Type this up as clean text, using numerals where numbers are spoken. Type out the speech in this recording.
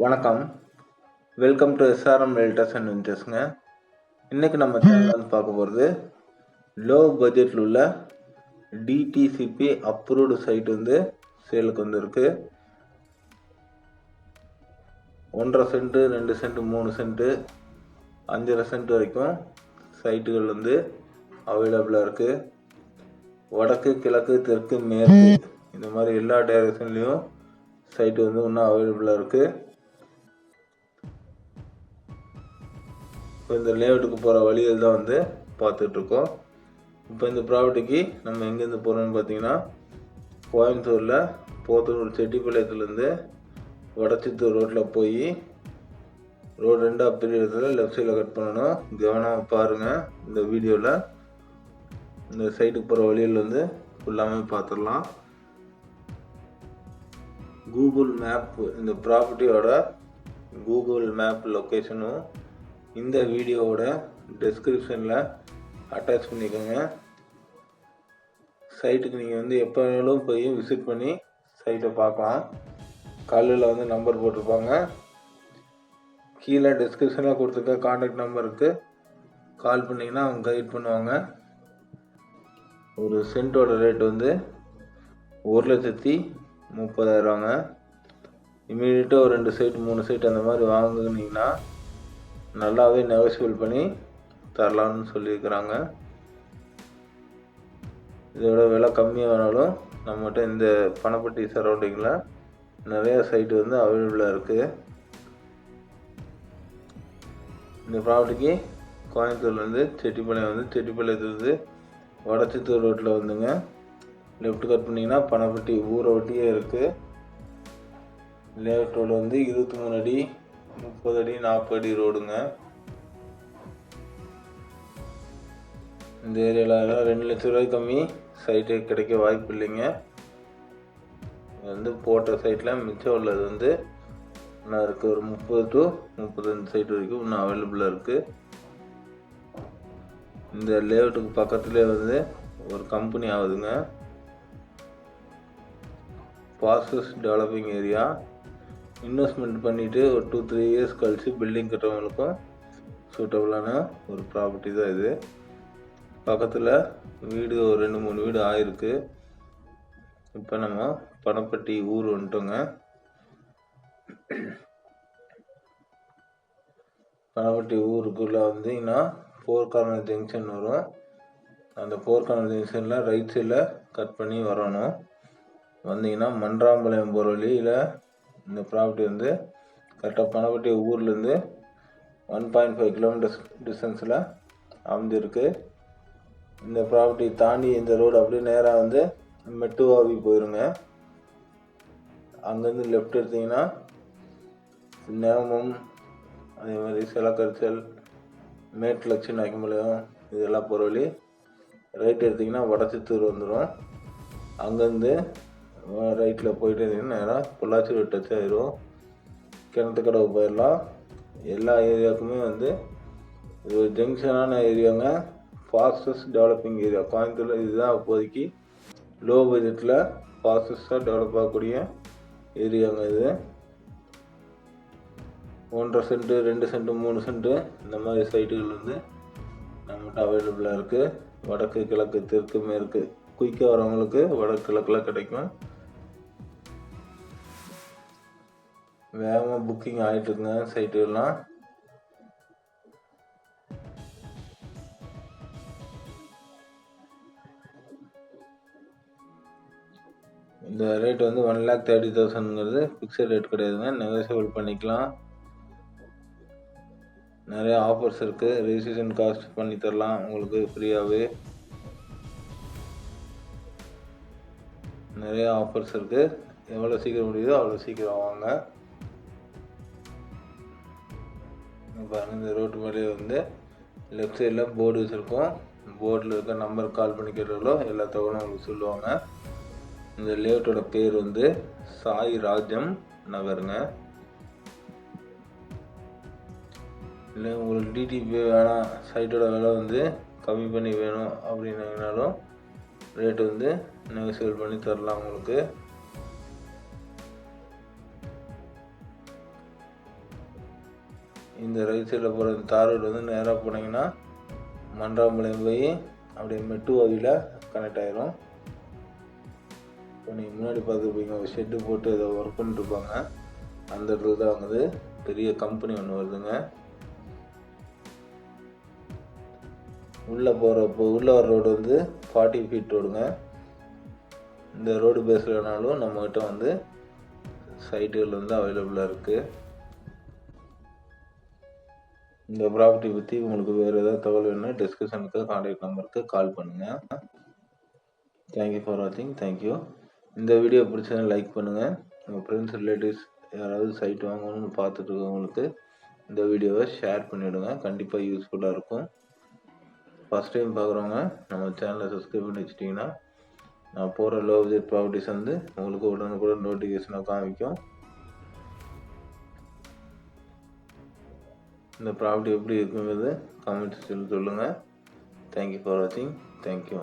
வணக்கம். Welcome to SRM realtors and வெஞ்சர்ஸ்ங்க. இன்னைக்கு நம்ம சேனல்ல வந்து பார்க்க போகிறது லோ பட்ஜெட்டில் உள்ள டிடிசிபி அப்ரூவ்டு சைட் வந்து சேலுக்கு வந்து இருக்கு. 1.5 சென்ட் 2 சென்ட் 3 சென்ட் 5.5 சென்ட் வரைக்கும் சைட்டுகள் வந்து அவைலபிளாக இருக்கு. வடக்கு கிழக்கு தெற்கு மேற்கு இந்த மாதிரி எல்லா டைரக்ஷன்லையும் சைட்டு வந்து இன்னும் அவைலபிளாக இருக்குது. இப்போ இந்த லேஅவுட்டுக்கு போகிற வழியில் தான் வந்து பார்த்துட்ருக்கோம். இப்போ இந்த ப்ராப்பர்ட்டிக்கு நம்ம எங்கேருந்து போகிறோம்னு பார்த்தீங்கன்னா, கோயம்புத்தூரில் போத்தனூர் செட்டிப்பாளையத்துலேருந்து வடச்சித்தூர் ரோட்டில் போய் ரோடு 2 பிரிவுல லெஃப்ட் சைடில் கட் பண்ணணும். கவனமாக பாருங்கள். இந்த வீடியோவில் இந்த சைட்டுக்கு போகிற வழியில் வந்து ஃபுல்லாமே பார்த்துடலாம். கூகுள் மேப், இந்த ப்ராப்பர்ட்டியோட கூகுள் மேப் லொக்கேஷனும் இந்த வீடியோவோட டெஸ்கிரிப்ஷனில் அட்டாச் பண்ணிக்கோங்க. சைட்டுக்கு நீங்கள் வந்து எப்போ வேணாலும் போய் விசிட் பண்ணி சைட்டை பார்க்கலாம். காலையில் வந்து நம்பர் போட்டிருப்பாங்க. கீழே டெஸ்கிரிப்ஷனில் கொடுத்துருக்க கான்டாக்ட் நம்பருக்கு கால் பண்ணிங்கன்னா அவங்க கைட் பண்ணுவாங்க. ஒரு சென்ட்டோட ரேட் வந்து 1,30,000. இமீடியட்டாக ஒரு 2 சைட் 3 சைட் அந்த மாதிரி வாங்குனீங்கன்னா நல்லாவே நெகோசியபிள் பண்ணி தரலாம்னு சொல்லியிருக்கிறாங்க. இதோட விலை கம்மியாக வேணாலும் நம்மகிட்ட இந்த பணப்பட்டி சரௌண்டிங்கில் நிறைய சைட்டு வந்து அவைலபிளாக இருக்குது. இந்த ப்ராப்பர்ட்டிக்கு கோயம்புத்தூர்லேருந்து செட்டிப்பாளையம் வந்து செட்டிப்பாளையத்துலேருந்து வடச்சித்தூர் ரோட்டில் வந்துங்க லெஃப்ட் கட் பண்ணிங்கன்னா பணப்பட்டி ஊரை ஒட்டியே இருக்குது. லேஅவுட் ரோடு வந்து 23 அடி 30 அடி 40 அடி ரோடுங்க. இந்த ஏரியாவில் 2 லட்ச ரூபாய்க்கு கம்மி சைட்டு கிடைக்க வாய்ப்பு இல்லைங்க. வந்து போட்ட சைட்டில் மிச்சம் உள்ளது வந்து இன்னும் இருக்குது. ஒரு 30 to 35 சைட் வரைக்கும் இன்னும் அவைலபிளாக இருக்குது. இந்த லேஅவுட்டுக்கு பக்கத்துலேயே வந்து ஒரு கம்பெனி ஆகுதுங்க. Fastest developing area. இன்வெஸ்ட்மெண்ட் பண்ணிவிட்டு ஒரு 2-3 இயர்ஸ் கழித்து பில்டிங் கட்டுறவங்களுக்கும் சூட்டபுளான ஒரு ப்ராப்பர்ட்டி தான் இது. பக்கத்தில் வீடு ஒரு 2-3 வீடு ஆயிருக்கு. இப்போ நம்ம பணப்பட்டி ஊர் வந்துட்டோங்க. பணப்பட்டி ஊருக்குள்ளே வந்தீங்கன்னா 4 கார்னர் ஜங்ஷன் வரும். அந்த 4 கார்னர் ஜங்ஷனில் ரைட் சைடில் கட் பண்ணி வரணும். வந்தீங்கன்னா மன்றாம்பாளையம் போகிற வழியில் இந்த ப்ராப்பர்ட்டி வந்து கரெக்டாக பணப்பட்டி ஊர்லேருந்து 1.5 கிலோமீட்டர்ஸ் டிஸ்டன்ஸில் அமைஞ்சிருக்கு. இந்த ப்ராப்பர்ட்டி தாண்டி இந்த ரோடு அப்படியே நேராக வந்து மெட்டுவாவி போயிருங்க. அங்கேருந்து லெஃப்ட் எடுத்திங்கன்னா நேமம், அதே மாதிரி சிலக்கரிச்சல், மேட்லட்சி நாய்க்கம்பாளையம் இதெல்லாம் போகிற வழி. ரைட் எடுத்திங்கன்னா வடச்சித்தூர் வந்துடும். அங்கேருந்து ரைட்டில் போயிட்டு இருந்தீங்கன்னா நேராக பொள்ளாச்சி ரோட் டச் ஆயிரும். கிணத்துக்கடவு போயிடலாம். எல்லா ஏரியாவுக்குமே வந்து இது ஒரு ஜங்ஷனான ஏரியாங்க. ஃபாஸ்டஸ்ட் டெவலப்பிங் ஏரியா கோயம்புத்தூரில். இதுதான் இப்போதைக்கு லோ பட்ஜெட்டில் ஃபாஸ்டஸ்ட்டாக டெவலப் ஆகக்கூடிய ஏரியாங்க இது. 1.5 சென்ட் 2 சென்ட் 3 சென்ட் இந்த மாதிரி சைட்டுகள் வந்து நம்மகிட்ட அவைலபிளாக இருக்குது. வடக்கு கிழக்கு தெற்கு மேற்கு குயிக்காக வரவங்களுக்கு வடக்கு கிழக்கில் கிடைக்கும். வேகமாக புக்கிங் ஆகிட்டுருக்குங்க சைட்டுகள்லாம். இந்த ரேட் வந்து 1,30,000ங்கிறது ஃபிக்ஸட் ரேட் கிடையாதுங்க. நெகோசியபிள் பண்ணிக்கலாம். நிறைய ஆஃபர்ஸ் இருக்குது. ரெஜிஸ்ட்ரேஷன் காஸ்ட் பண்ணி தரலாம் உங்களுக்கு ஃப்ரீயாகவே. நிறைய ஆஃபர்ஸ் இருக்குது. எவ்வளோ சீக்கிரம் முடியுதோ அவ்வளோ சீக்கிரம் வாங்க. பாருங்கள், இந்த ரோட்டு மேலேயே வந்து லெஃப்ட் சைடில் போர்டு வச்சுருக்கோம். போர்டில் இருக்க நம்பர் கால் பண்ணி கேட்டாலோ எல்லா தகவலும் உங்களுக்கு சொல்லுவாங்க. இந்த லேஅவுட்டோட பேர் வந்து சாய் ராஜம் நகருங்க. இல்லை உங்களுக்கு டிடிபி வேணாம், சைட்டோட விலை வந்து கம்மி பண்ணி வேணும் அப்படின்னாலும் ரேட்டு வந்து நெகோசியபிள் பண்ணி தரலாம் உங்களுக்கு. இந்த ரைட் சைடில் போகிற தார் ரோடு வந்து நேராக போனீங்கன்னா மன்றாம்பாளையம் போய் அப்படியே மெட்டுவாவியில் கனெக்ட் ஆயிரும். இப்போ நீங்கள் முன்னாடி பார்த்துருப்பீங்க ஒரு ஷெட்டு போட்டு ஏதோ ஒர்க் பண்ணிட்டுருப்பாங்க. அந்த இடத்துல தான் வாங்குது. பெரிய கம்பெனி ஒன்று வருதுங்க. உள்ளே வர ரோடு வந்து 40 ஃபீட் ரோடுங்க. இந்த ரோடு பேசலனாலும் நம்மகிட்ட வந்து சைட்டுகள் வந்து அவைலபிளாக இருக்குது. இந்த ப்ராப்பர்ட்டி பற்றி உங்களுக்கு வேறு ஏதாவது தகவல் வேணும்னா டிஸ்கிரிப்ஷனுக்கு கான்டாக்ட் நம்பருக்கு கால் பண்ணுங்கள். தேங்க்யூ ஃபார் வாட்சிங். தேங்க்யூ. இந்த வீடியோ பிடிச்சதை லைக் பண்ணுங்கள். உங்கள் ஃப்ரெண்ட்ஸ் ரிலேட்டிவ்ஸ் யாராவது சைட் வாங்கணும்னு பார்த்துட்டு இருக்கவங்களுக்கு இந்த வீடியோவை ஷேர் பண்ணிவிடுங்க. கண்டிப்பாக யூஸ்ஃபுல்லாக இருக்கும். ஃபஸ்ட் டைம் பார்க்குறவங்க நம்ம சேனலை சப்ஸ்கிரைப் பண்ணி வச்சிட்டிங்கன்னா நான் போகிற லோ பட்ஜெட் ப்ராப்பர்ட்டிஸ் வந்து உங்களுக்கு உடனுக்குடன் நோட்டிஃபிகேஷனாக காமிக்கும். இந்த ப்ராப்பர்ட்டி எப்படி இருக்குங்கிறது கமெண்ட் செக்ஷனில் சொல்லுங்கள். தேங்க்யூ ஃபார் வாட்சிங். தேங்க்யூ.